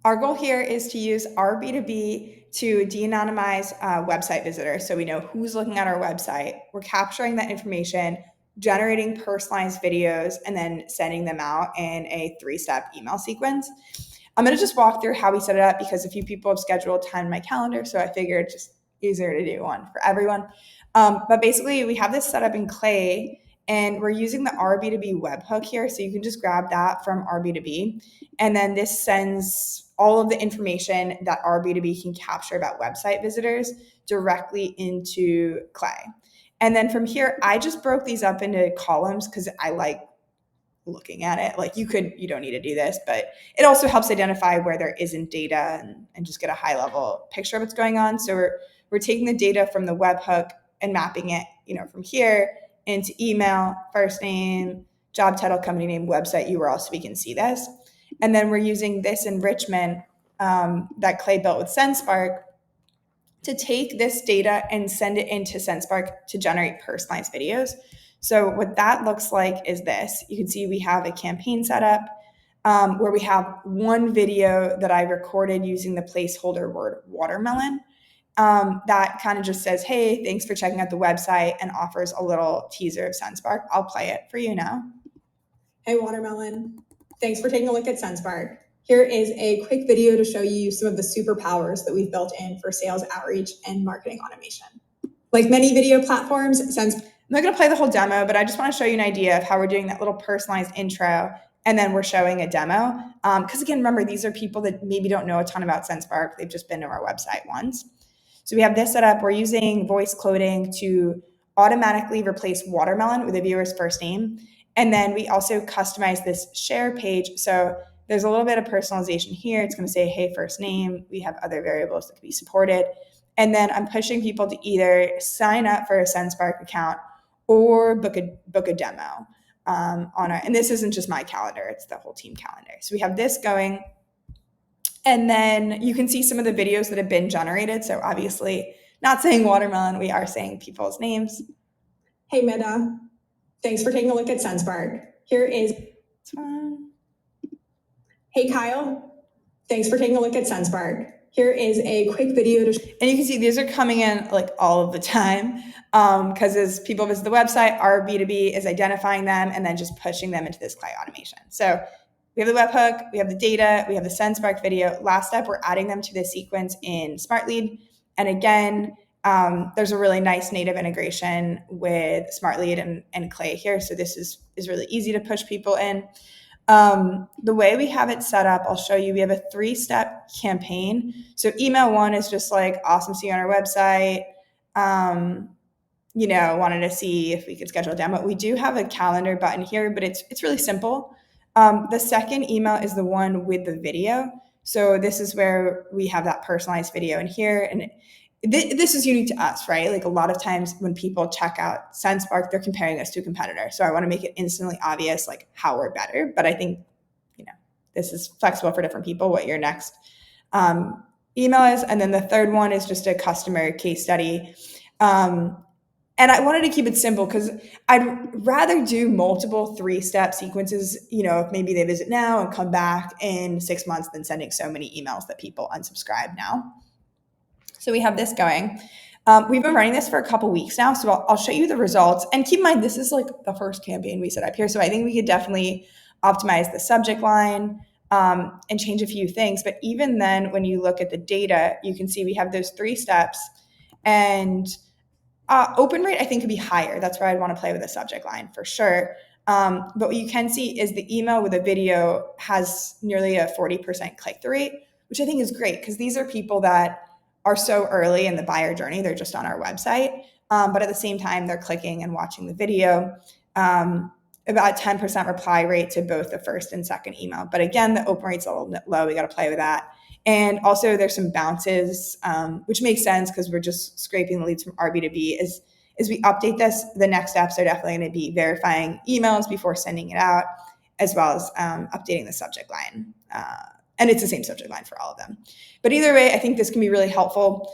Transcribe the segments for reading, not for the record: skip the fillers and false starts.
Our goal here is to use our B2B to de-anonymize website visitors so we know who's looking at our website. We're capturing that information, generating personalized videos, and then sending them out in a 3-step email sequence. I'm going to just walk through how we set it up because a few people have scheduled time in my calendar, so I figured it's just easier to do one for everyone. But basically, we have this set up in Clay, and we're using the RB2B webhook here, so you can just grab that from RB2B. And then this sends all of the information that RB2B can capture about website visitors directly into Clay. And then from here, I just broke these up into columns because I like looking at it. Like you don't need to do this, but it also helps identify where there isn't data and just get a high level picture of what's going on. So we're taking the data from the webhook and mapping it, from here into email, first name, job title, company name, website URL, so we can see this. And then we're using this enrichment that Clay built with SendSpark to take this data and send it into SendSpark to generate personalized videos. So what that looks like is this. You can see we have a campaign set up where we have one video that I recorded using the placeholder word watermelon. That kind of just says, hey, thanks for checking out the website, and offers a little teaser of SendSpark. I'll play it for you now. Hey, Watermelon. Thanks for taking a look at SendSpark. Here is a quick video to show you some of the superpowers that we've built in for sales outreach and marketing automation. Like many video platforms, I'm not going to play the whole demo, but I just want to show you an idea of how we're doing that little personalized intro, and then we're showing a demo. Because again, remember, these are people that maybe don't know a ton about SendSpark. They've just been to our website once. So we have this set up. We're using voice coding to automatically replace watermelon with a viewer's first name. And then we also customize this share page. So there's a little bit of personalization here. It's going to say, hey, first name. We have other variables that can be supported. And then I'm pushing people to either sign up for a SendSpark account or book a demo and this isn't just my calendar, it's the whole team calendar. So we have this going. And then you can see some of the videos that have been generated. So obviously not saying watermelon, we are saying people's names. Hey, Meta. Thanks for taking a look at SendSpark. Here is... Hey, Kyle. Thanks for taking a look at SendSpark. Here is a quick video and you can see these are coming in like all of the time because as people visit the website, our B2B is identifying them and then just pushing them into this Clay automation. So we have the webhook, we have the data, we have the SendSpark video. Last step, we're adding them to the sequence in SmartLead. And again, there's a really nice native integration with SmartLead and Clay here. So this is really easy to push people in. The way we have it set up, I'll show you. We have a 3-step campaign. So email 1 is just like, awesome, see you on our website. Wanted to see if we could schedule a demo. We do have a calendar button here, but it's really simple. The second email is the one with the video. So this is where we have that personalized video in here. And this is unique to us, right? Like a lot of times when people check out SendSpark, they're comparing us to a competitor. So I want to make it instantly obvious, like how we're better. But I think, this is flexible for different people, what your next email is. And then the third one is just a customer case study. And I wanted to keep it simple because I'd rather do multiple 3-step sequences, if maybe they visit now and come back in 6 months than sending so many emails that people unsubscribe now. So we have this going. We've been running this for a couple weeks now, so I'll show you the results. And keep in mind, this is like the first campaign we set up here. So I think we could definitely optimize the subject line and change a few things. But even then, when you look at the data, you can see we have those 3 steps. And open rate, I think, could be higher. That's where I'd want to play with the subject line for sure. But what you can see is the email with a video has nearly a 40% click-through rate, which I think is great because these are people that are so early in the buyer journey. They're just on our website. But at the same time, they're clicking and watching the video. About 10% reply rate to both the first and second email. But again, the open rate's a little bit low. We got to play with that. And also there's some bounces, which makes sense because we're just scraping the leads from RB2B. As we update this, the next steps are definitely going to be verifying emails before sending it out, as well as updating the subject line. And it's the same subject line for all of them. But either way, I think this can be really helpful.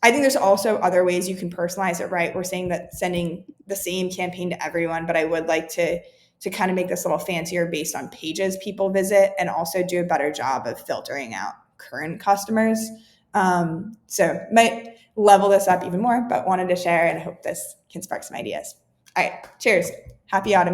I think there's also other ways you can personalize it, right? We're saying that sending the same campaign to everyone, but I would like to to kind of make this a little fancier based on pages people visit, and also do a better job of filtering out current customers. So might level this up even more, but wanted to share and hope this can spark some ideas. All right, cheers. Happy autumn.